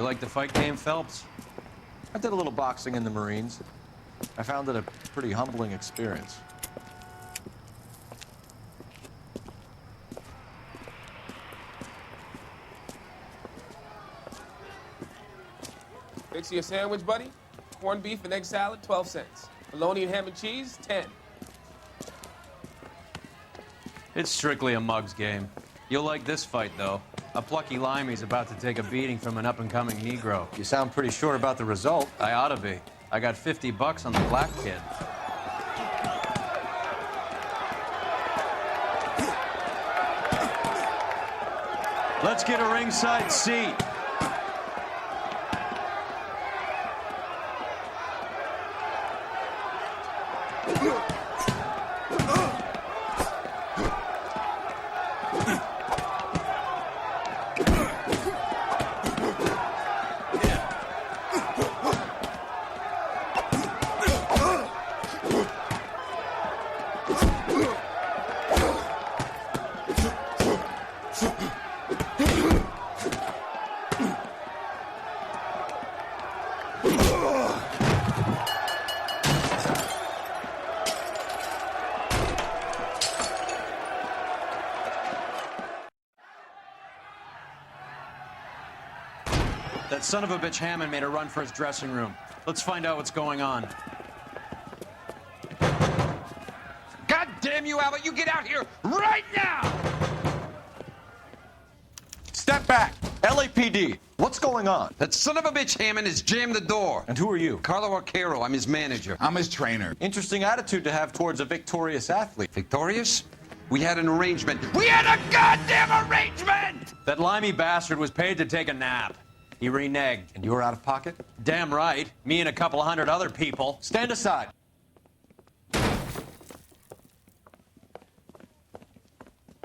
You like the fight game, Phelps? I did a little boxing in the Marines. I found it a pretty humbling experience. Fix you a sandwich, buddy? Corned beef and egg salad, 12 cents. Bologna and ham and cheese, 10. It's strictly a mug's game. You'll like this fight, though. A plucky limey's about to take a beating from an up-and-coming Negro. You sound pretty sure about the result. I ought to be. I got $50 on the black kid. Let's get a ringside seat. That son of a bitch Hammond made a run for his dressing room. Let's find out what's going on. God damn you, Albert! You get out here right now! Step back! LAPD, what's going on? That son of a bitch Hammond has jammed the door. And who are you? Carlo Arcaro, I'm his manager. I'm his trainer. Interesting attitude to have towards a victorious athlete. Victorious? We had an arrangement. We had a goddamn arrangement! That limey bastard was paid to take a nap. He reneged. And you were out of pocket? Damn right. Me and a couple hundred other people. Stand aside.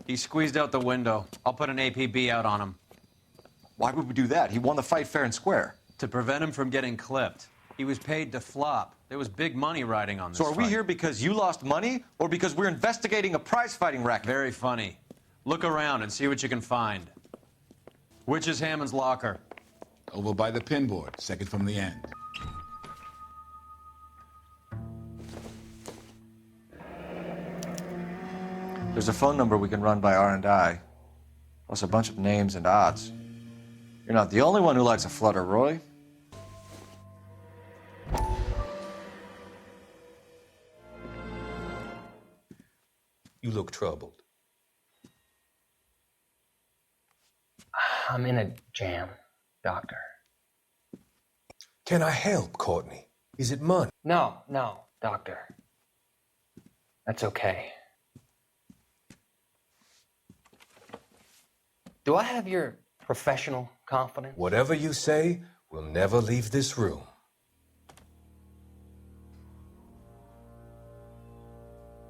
He squeezed out the window. I'll put an APB out on him. Why would we do that? He won the fight fair and square. To prevent him from getting clipped. He was paid to flop. There was big money riding on this So are we fight. here because you lost money or because we're investigating a prize-fighting racket? Very funny. Look around and see what you can find. Which is Hammond's locker? Over by the pinboard, second from the end. There's a phone number we can run by R&I, plus a bunch of names and odds. You're not the only one who likes a flutter, Roy. You look troubled. I'm in a jam, Doctor. Can I help, Courtney? Is it money? No, Doctor. That's okay. Do I have your professional confidence? Whatever you say, we'll never leave this room.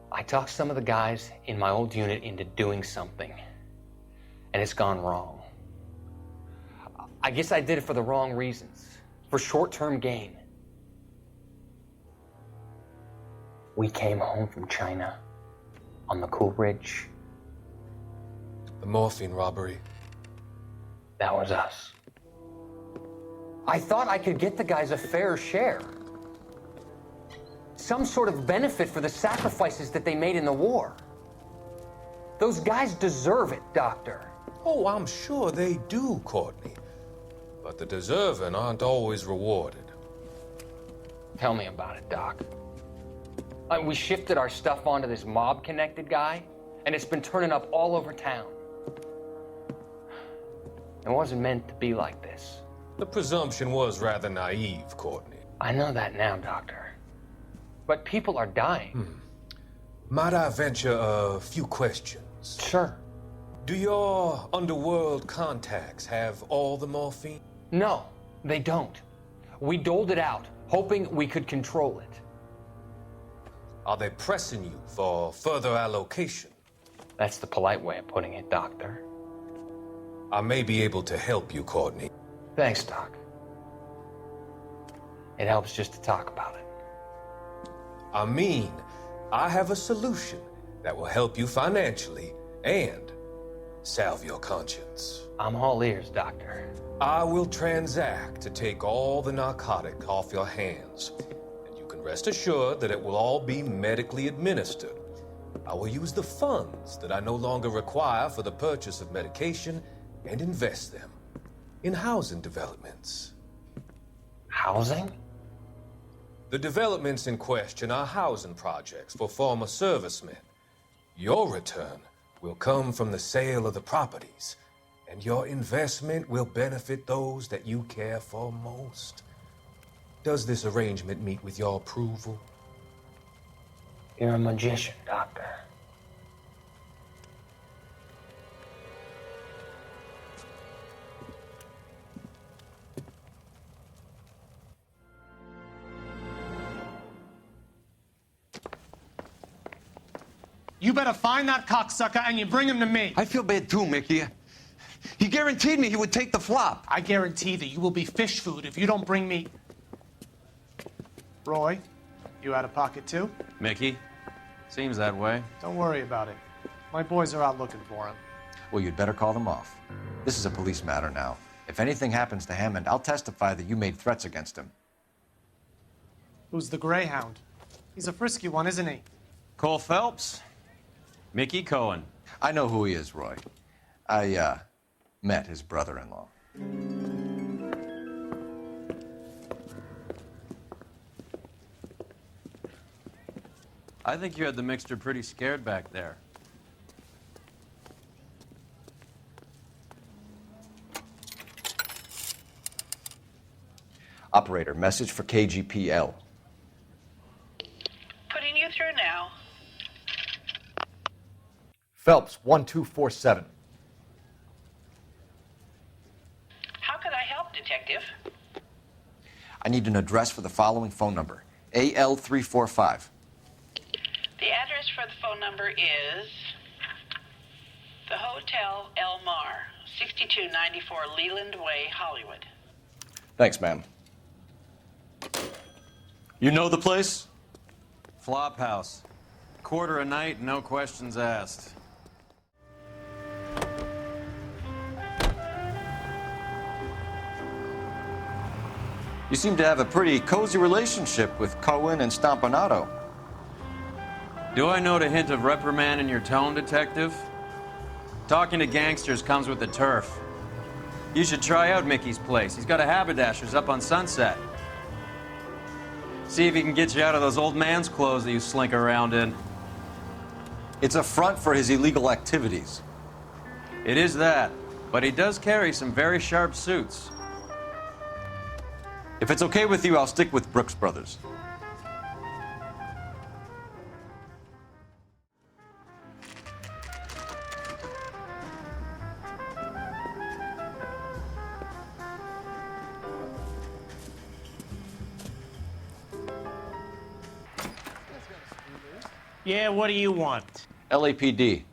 I talked some of the guys in my old unit into doing something, and it's gone wrong. I guess I did it for the wrong reasons, for short-term gain. We came home from China on the Cool Ridge. The morphine robbery. That was us. I thought I could get the guys a fair share. Some sort of benefit for the sacrifices that they made in the war. Those guys deserve it, Doctor. Oh, I'm sure they do, Courtney. But the deserving aren't always rewarded. Tell me about it, Doc. We shifted our stuff onto this mob-connected guy, and it's been turning up all over town. It wasn't meant to be like this. The presumption was rather naive, Courtney. I know that now, Doctor. But people are dying. Might I venture a few questions? Sure. Do your underworld contacts have all the morphine? No, they don't. We doled it out, hoping we could control it. Are they pressing you for further allocation? That's the polite way of putting it, Doctor. I may be able to help you, Courtney. Thanks, Doc. It helps just to talk about it. I mean, I have a solution that will help you financially and salve your conscience. I'm all ears, Doctor. I will transact to take all the narcotic off your hands, and you can rest assured that it will all be medically administered. I will use the funds that I no longer require for the purchase of medication and invest them in housing developments. Housing? The developments in question are housing projects for former servicemen. Your return will come from the sale of the properties, and your investment will benefit those that you care for most. Does this arrangement meet with your approval? You're a magician, Doctor. You better find that cocksucker and you bring him to me. I feel bad too, Mickey. He guaranteed me he would take the flop. I guarantee that you will be fish food if you don't bring me... Roy, you out of pocket too? Mickey? Seems that way. Don't worry about it. My boys are out looking for him. Well, you'd better call them off. This is a police matter now. If anything happens to Hammond, I'll testify that you made threats against him. Who's the Greyhound? He's a frisky one, isn't he? Cole Phelps? Mickey Cohen. I know who he is, Roy. I, met his brother-in-law. I think you had the mixture pretty scared back there. Operator, message for KGPL. Putting you through now. Phelps, 1247. How could I help, Detective? I need an address for the following phone number. AL345. The address for the phone number is the Hotel El Mar, 6294 Leland Way, Hollywood. Thanks, ma'am. You know the place? Flop house. Quarter a night, no questions asked. You seem to have a pretty cozy relationship with Cohen and Stompanato. Do I note a hint of reprimand in your tone, Detective? Talking to gangsters comes with the turf. You should try out Mickey's place. He's got a haberdasher's up on Sunset. See if he can get you out of those old man's clothes that you slink around in. It's a front for his illegal activities. It is that, but he does carry some very sharp suits. If it's okay with you, I'll stick with Brooks Brothers. Yeah, what do you want? LAPD.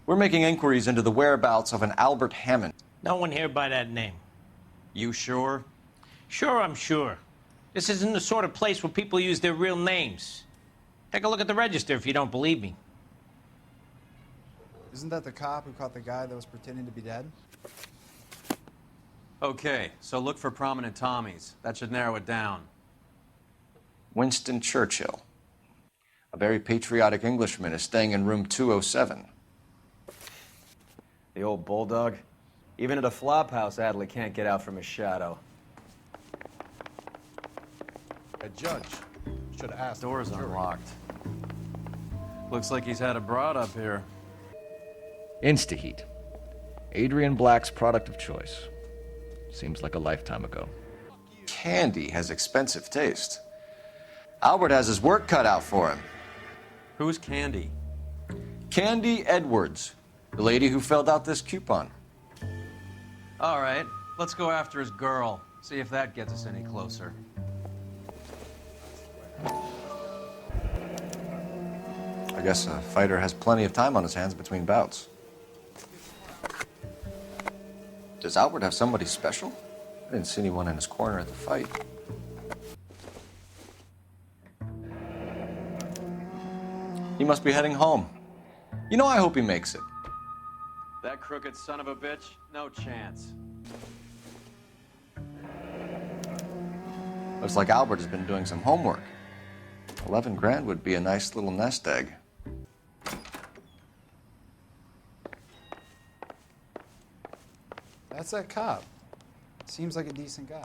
We're making inquiries into the whereabouts of an Albert Hammond. No one here by that name. You sure? Sure, I'm sure. This isn't the sort of place where people use their real names. Take a look at the register if you don't believe me. Isn't that the cop who caught the guy that was pretending to be dead? Okay, so look for prominent Tommies. That should narrow it down. Winston Churchill. A very patriotic Englishman is staying in room 207. The old bulldog. Even at a flop house, Adley can't get out from his shadow. A judge should have asked. Door's unlocked. Looks like he's had a broad up here. Instaheat. Adrian Black's product of choice. Seems like a lifetime ago. Candy has expensive taste. Albert has his work cut out for him. Who's Candy? Candy Edwards, the lady who filled out this coupon. All right, let's go after his girl. See if that gets us any closer. I guess a fighter has plenty of time on his hands between bouts. Does Albert have somebody special? I didn't see anyone in his corner at the fight. He must be heading home. You know, I hope he makes it. That crooked son of a bitch? No chance. Looks like Albert has been doing some homework. 11 grand would be a nice little nest egg. That's that cop. Seems like a decent guy.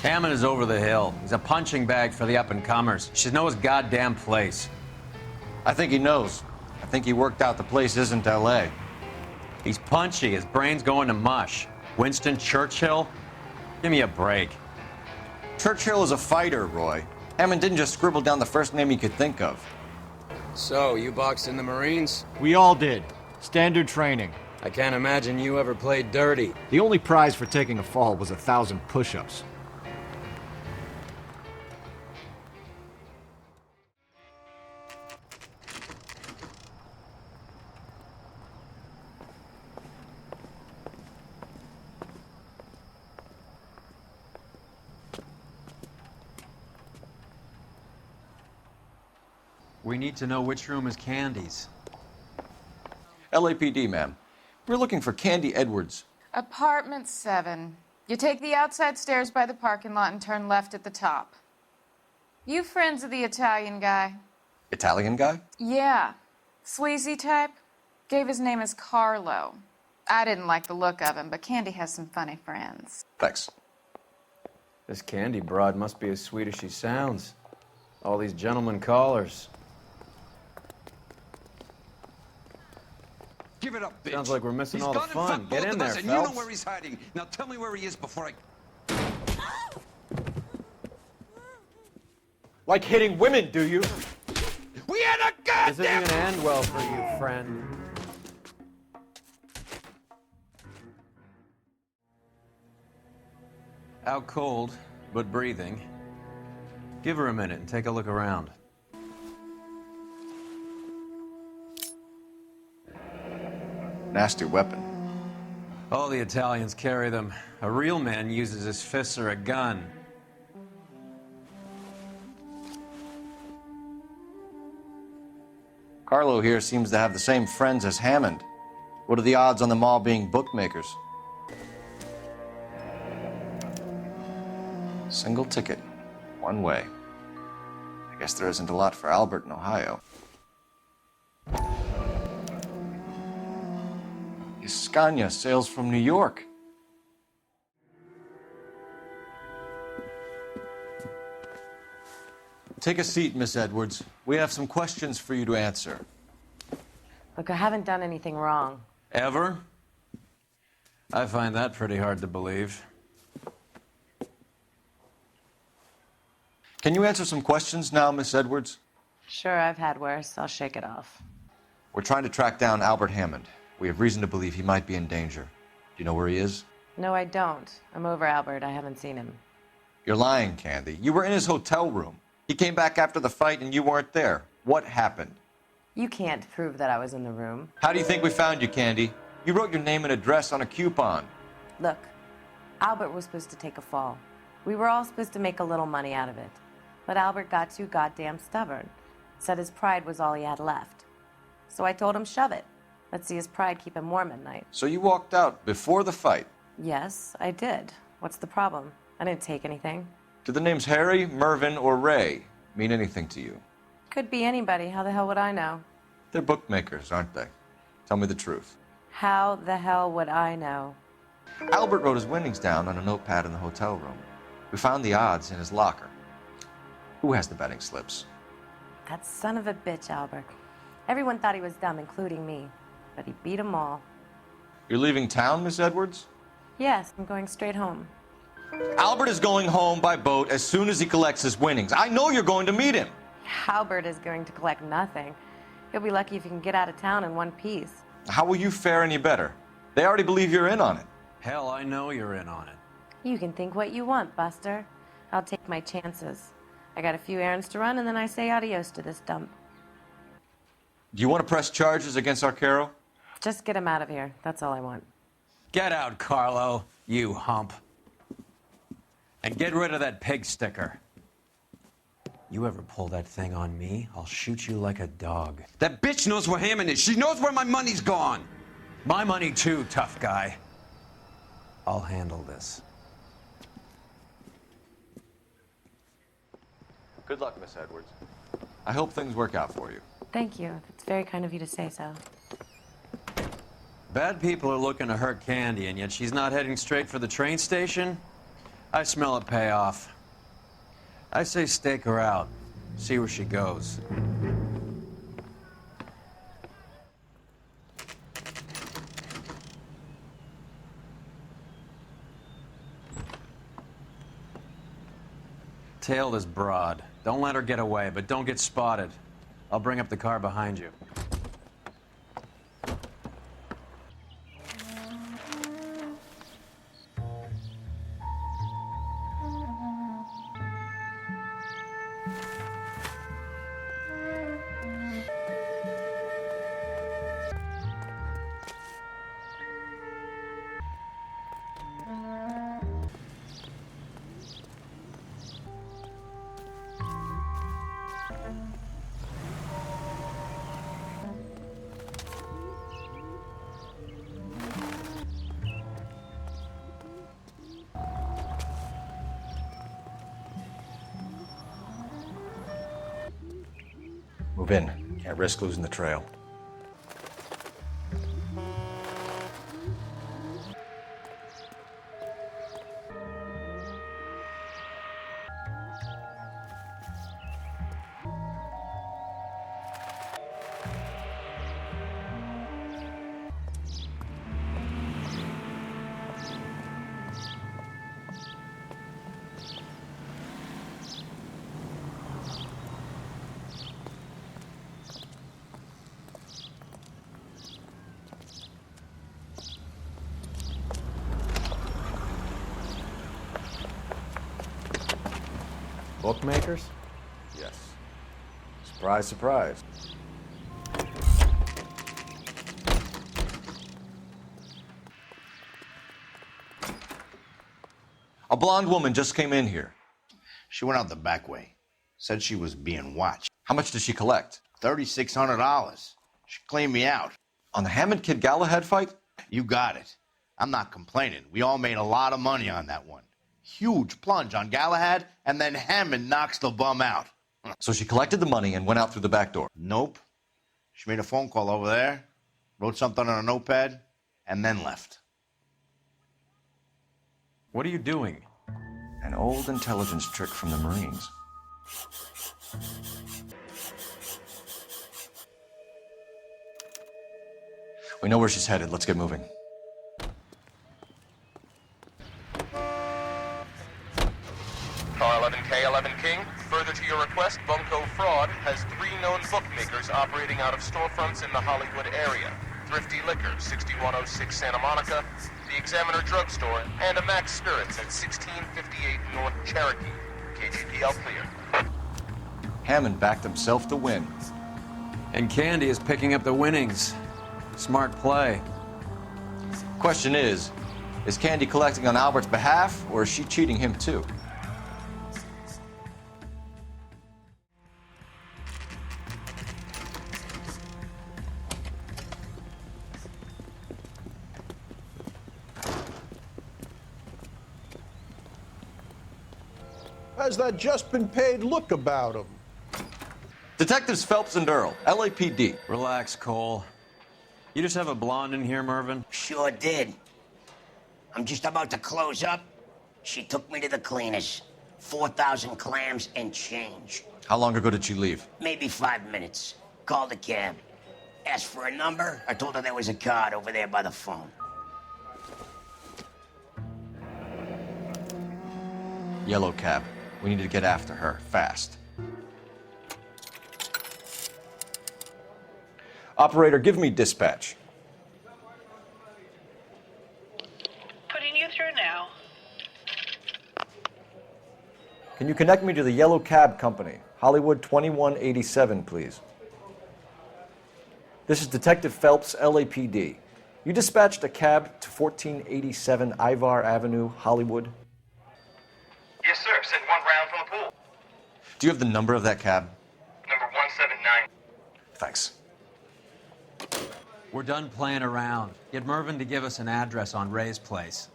Hammond is over the hill. He's a punching bag for the up-and-comers. He should know his goddamn place. I think he knows. I think he worked out the place isn't L.A. He's punchy. His brain's going to mush. Winston Churchill? Give me a break. Churchill is a fighter, Roy. Hammond didn't just scribble down the first name he could think of. So, you boxed in the Marines? We all did. Standard training. I can't imagine you ever played dirty. The only prize for taking a fall was 1,000 push-ups. We need to know which room is Candy's. LAPD, ma'am. We're looking for Candy Edwards. Apartment 7. You take the outside stairs by the parking lot and turn left at the top. You friends of the Italian guy? Italian guy? Yeah. Sleazy type? Gave his name as Carlo. I didn't like the look of him, but Candy has some funny friends. Thanks. This Candy broad must be as sweet as she sounds. All these gentlemen callers. Give it up, bitch. Sounds like we're missing all the He's fun. gone and fucked Get both in of there, us, and Phelps. you know where he's hiding. Now tell me where he is before I... Like hitting women, do you? We had a This isn't goddamn... gonna end well for you, friend. Out cold, but breathing. Give her a minute and take a look around. Nasty weapon. All the Italians carry them. A real man uses his fists or a gun. Carlo here seems to have the same friends as Hammond. What are the odds on them all being bookmakers? Single ticket. One way. I guess there isn't a lot for Albert in Ohio. Scania sails from New York. Take a seat, Miss Edwards. We have some questions for you to answer. Look, I haven't done anything wrong. Ever? I find that pretty hard to believe. Can you answer some questions now, Miss Edwards? Sure, I've had worse. I'll shake it off. We're trying to track down Albert Hammond. We have reason to believe he might be in danger. Do you know where he is? No, I don't. I'm over Albert. I haven't seen him. You're lying, Candy. You were in his hotel room. He came back after the fight and you weren't there. What happened? You can't prove that I was in the room. How do you think we found you, Candy? You wrote your name and address on a coupon. Look, Albert was supposed to take a fall. We were all supposed to make a little money out of it. But Albert got too goddamn stubborn. Said his pride was all he had left. So I told him, shove it. Let's see his pride keep him warm at night. So you walked out before the fight? Yes, I did. What's the problem? I didn't take anything. Do the names Harry, Mervyn, or Ray mean anything to you? Could be anybody. How the hell would I know? They're bookmakers, aren't they? Tell me the truth. How the hell would I know? Albert wrote his winnings down on a notepad in the hotel room. We found the odds in his locker. Who has the betting slips? That son of a bitch, Albert. Everyone thought he was dumb, including me. But he beat them all. You're leaving town, Miss Edwards? Yes, I'm going straight home. Albert is going home by boat as soon as he collects his winnings. I know you're going to meet him. Albert is going to collect nothing. He'll be lucky if he can get out of town in one piece. How will you fare any better? They already believe you're in on it. Hell, I know you're in on it. You can think what you want, Buster. I'll take my chances. I got a few errands to run, and then I say adios to this dump. Do you want to press charges against Arcaro? Just get him out of here. That's all I want. Get out, Carlo, you hump. And get rid of that pig sticker. You ever pull that thing on me, I'll shoot you like a dog. That bitch knows where Hammond is. She knows where my money's gone. My money too, tough guy. I'll handle this. Good luck, Miss Edwards. I hope things work out for you. Thank you. It's very kind of you to say so. Bad people are looking to hurt Candy, and yet she's not heading straight for the train station? I smell a payoff. I say stake her out. See where she goes. Tail this broad. Don't let her get away, but don't get spotted. I'll bring up the car behind you. Move in. Can't risk losing the trail. Bookmakers? Yes. Surprise, surprise. A blonde woman just came in here. She went out the back way. Said she was being watched. How much did she collect? $3,600. She cleaned me out. On the Hammond Kid Galahad fight? You got it. I'm not complaining. We all made a lot of money on that one. Huge plunge on Galahad, and then Hammond knocks the bum out. So she collected the money and went out through the back door? Nope. She made a phone call over there, wrote something on a notepad, and then left. What are you doing? An old intelligence trick from the Marines. We know where she's headed. Let's get moving. Car 11K, 11 King. Further to your request, Bunko Fraud has 3 known bookmakers operating out of storefronts in the Hollywood area. Thrifty Liquor, 6106 Santa Monica, the Examiner Drugstore, and a Max Spirits at 1658 North Cherokee. KGPL clear. Hammond backed himself to win. And Candy is picking up the winnings. Smart play. Question is Candy collecting on Albert's behalf, or is she cheating him too? Has that just been paid look about him? Detectives Phelps and Earl, LAPD. Relax, Cole. You just have a blonde in here, Mervyn? Sure did. I'm just about to close up. She took me to the cleaners. 4,000 clams and change. How long ago did she leave? Maybe 5 minutes. Called a cab. Asked for a number. I told her there was a card over there by the phone. Yellow cab. We need to get after her, fast. Operator, give me dispatch. Putting you through now. Can you connect me to the Yellow Cab Company, Hollywood 2187, please? This is Detective Phelps, LAPD. You dispatched a cab to 1487 Ivar Avenue, Hollywood? Yes, sir. Send one round from the pool. Do you have the number of that cab? Number 179. Thanks. We're done playing around. Get Mervyn to give us an address on Ray's place.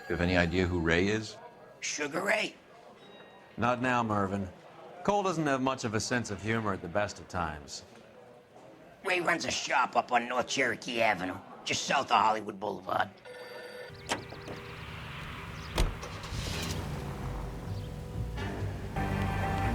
You have any idea who Ray is? Sugar Ray? Not now, Mervyn. Cole doesn't have much of a sense of humor at the best of times. Ray runs a shop up on North Cherokee Avenue, just south of Hollywood Boulevard.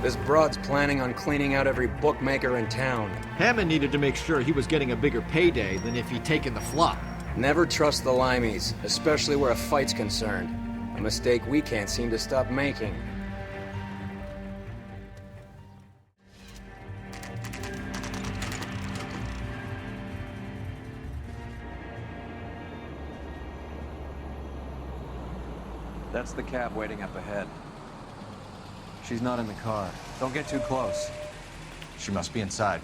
This broad's planning on cleaning out every bookmaker in town. Hammond needed to make sure he was getting a bigger payday than if he'd taken the flop. Never trust the limeys, especially where a fight's concerned. A mistake we can't seem to stop making. That's the cab waiting up ahead. She's not in the car. Don't get too close. She must be inside.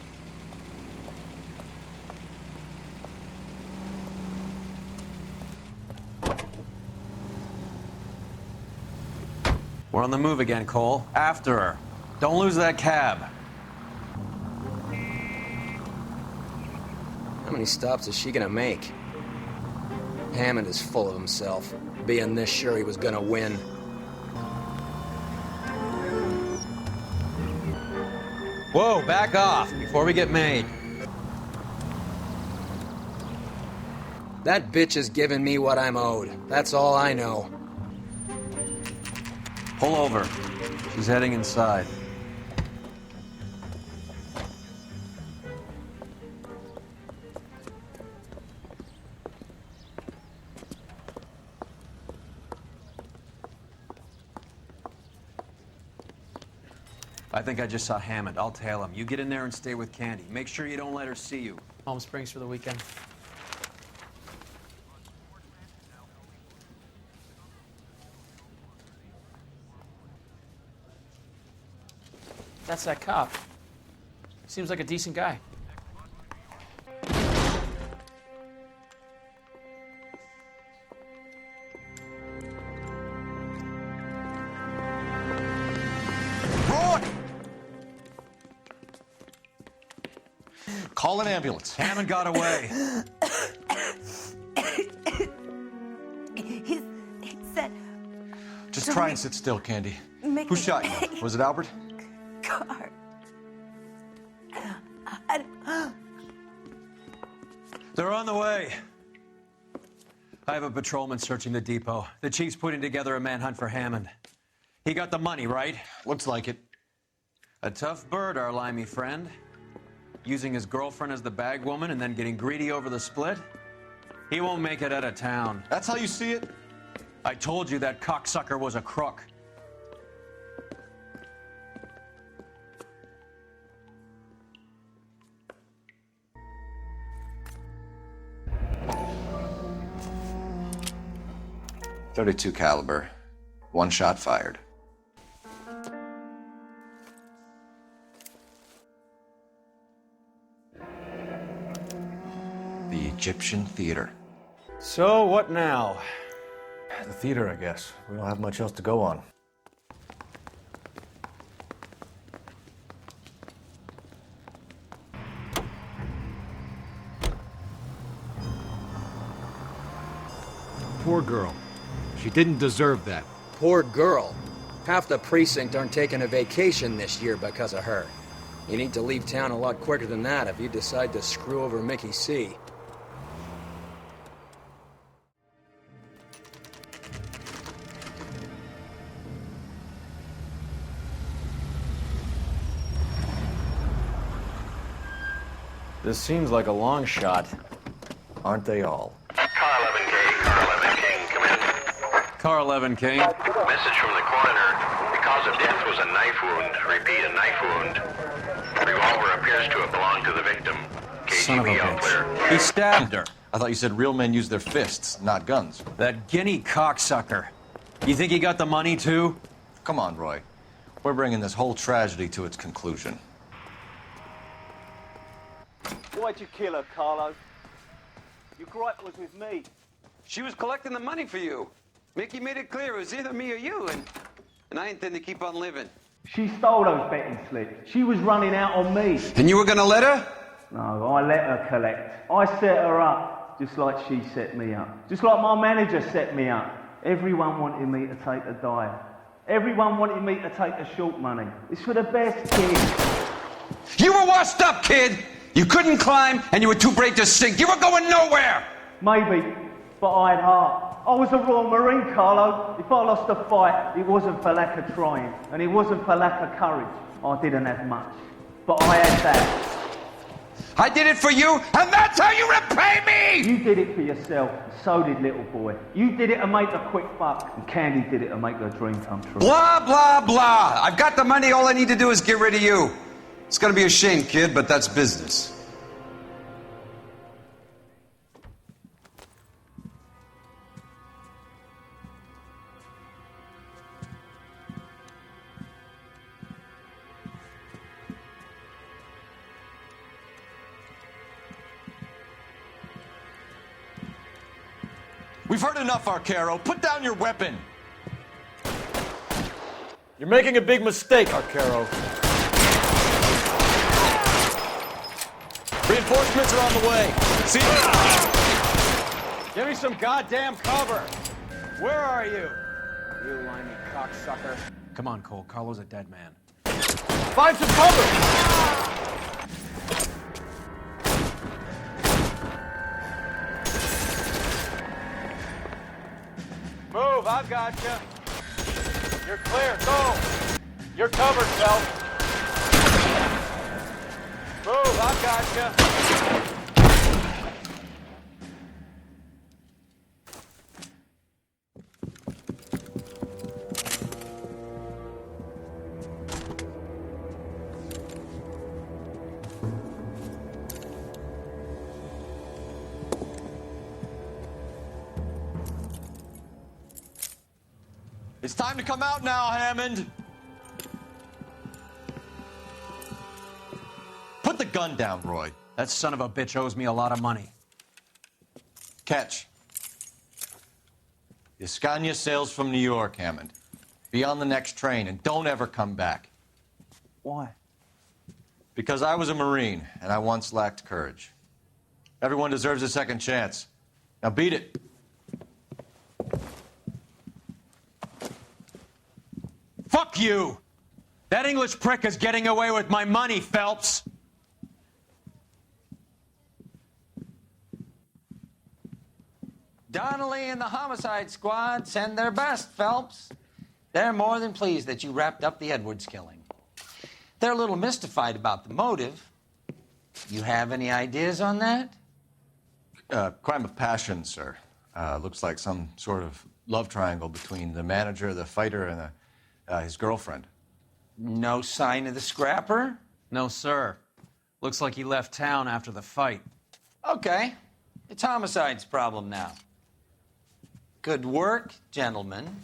We're on the move again, Cole. After her. Don't lose that cab. How many stops is she gonna make? Hammond is full of himself, being this sure he was gonna win. Whoa, back off before we get made. That bitch is giving me what I'm owed. That's all I know. Pull over. She's heading inside. I think I just saw Hammond. I'll tail him. You get in there and stay with Candy. Make sure you don't let her see you. Palm Springs for the weekend. That's that cop. Seems like a decent guy. Call an ambulance. Hammond got away. He said... Just try and sit still, Candy. Who shot you? Was it Albert? Car. They're on the way. I have a patrolman searching the depot. The chief's putting together a manhunt for Hammond. He got the money, right? Looks like it. A tough bird, our limey friend. Using his girlfriend as the bag woman and then getting greedy over the split? He won't make it out of town. That's how you see it? I told you that cocksucker was a crook. .32 caliber. One shot fired. The Egyptian Theater. So, what now? The theater, I guess. We don't have much else to go on. Poor girl. She didn't deserve that. Poor girl. Half the precinct aren't taking a vacation this year because of her. You need to leave town a lot quicker than that if you decide to screw over Mickey C. This seems like a long shot. Aren't they all? Car 11K, Car 11 King, come in. Car 11 King. Message from the coroner. The cause of death was a knife wound. Repeat, a knife wound. Revolver appears to have belonged to the victim. Son of a KGB all clear. bitch. He stabbed her. I thought you said real men use their fists, not guns. That guinea cocksucker. You think he got the money, too? Come on, Roy. We're bringing this whole tragedy to its conclusion. Why'd you kill her, Carlo? Your gripe was with me. She was collecting the money for you. Mickey made it clear it was either me or you, and I intend to keep on living. She stole those betting slips. She was running out on me. And you were gonna let her? No, I let her collect. I set her up, just like she set me up. Just like my manager set me up. Everyone wanted me to take a dive. Everyone wanted me to take the short money. It's for the best, kid. You were washed up, kid! You couldn't climb, and you were too brave to sink. You were going nowhere! Maybe, but I had heart. I was a Royal Marine, Carlo. If I lost a fight, it wasn't for lack of trying, and it wasn't for lack of courage. I didn't have much, but I had that. I did it for you, and that's how you repay me! You did it for yourself, and so did little boy. You did it to make a quick buck, and Candy did it to make her dream come true. Blah, blah, blah. I've got the money. All I need to do is get rid of you. It's gonna be a shame, kid, but that's business. We've heard enough, Arcaro. Put down your weapon. You're making a big mistake, Arcaro. Reinforcements are on the way. See you. Give me some goddamn cover. Where are you? You limey cocksucker. Come on, Cole. Carlo's a dead man. Find some cover! Move, I've got you. You're clear, go. You're covered, Phelps. Move, I've got you. It's time to come out now, Hammond. Put the gun down, Roy. That son of a bitch owes me a lot of money. Catch. The Scania sails from New York, Hammond. Be on the next train and don't ever come back. Why? Because I was a Marine and I once lacked courage. Everyone deserves a second chance. Now beat it. Fuck you! That English prick is getting away with my money, Phelps! Donnelly and the homicide squad send their best, Phelps. They're more than pleased that you wrapped up the Edwards killing. They're a little mystified about the motive. You have any ideas on that? Crime of passion, sir. Looks like some sort of love triangle between the manager, the fighter, and his girlfriend. No sign of the scrapper? No, sir. Looks like he left town after the fight. Okay. It's homicide's problem now. Good work, gentlemen.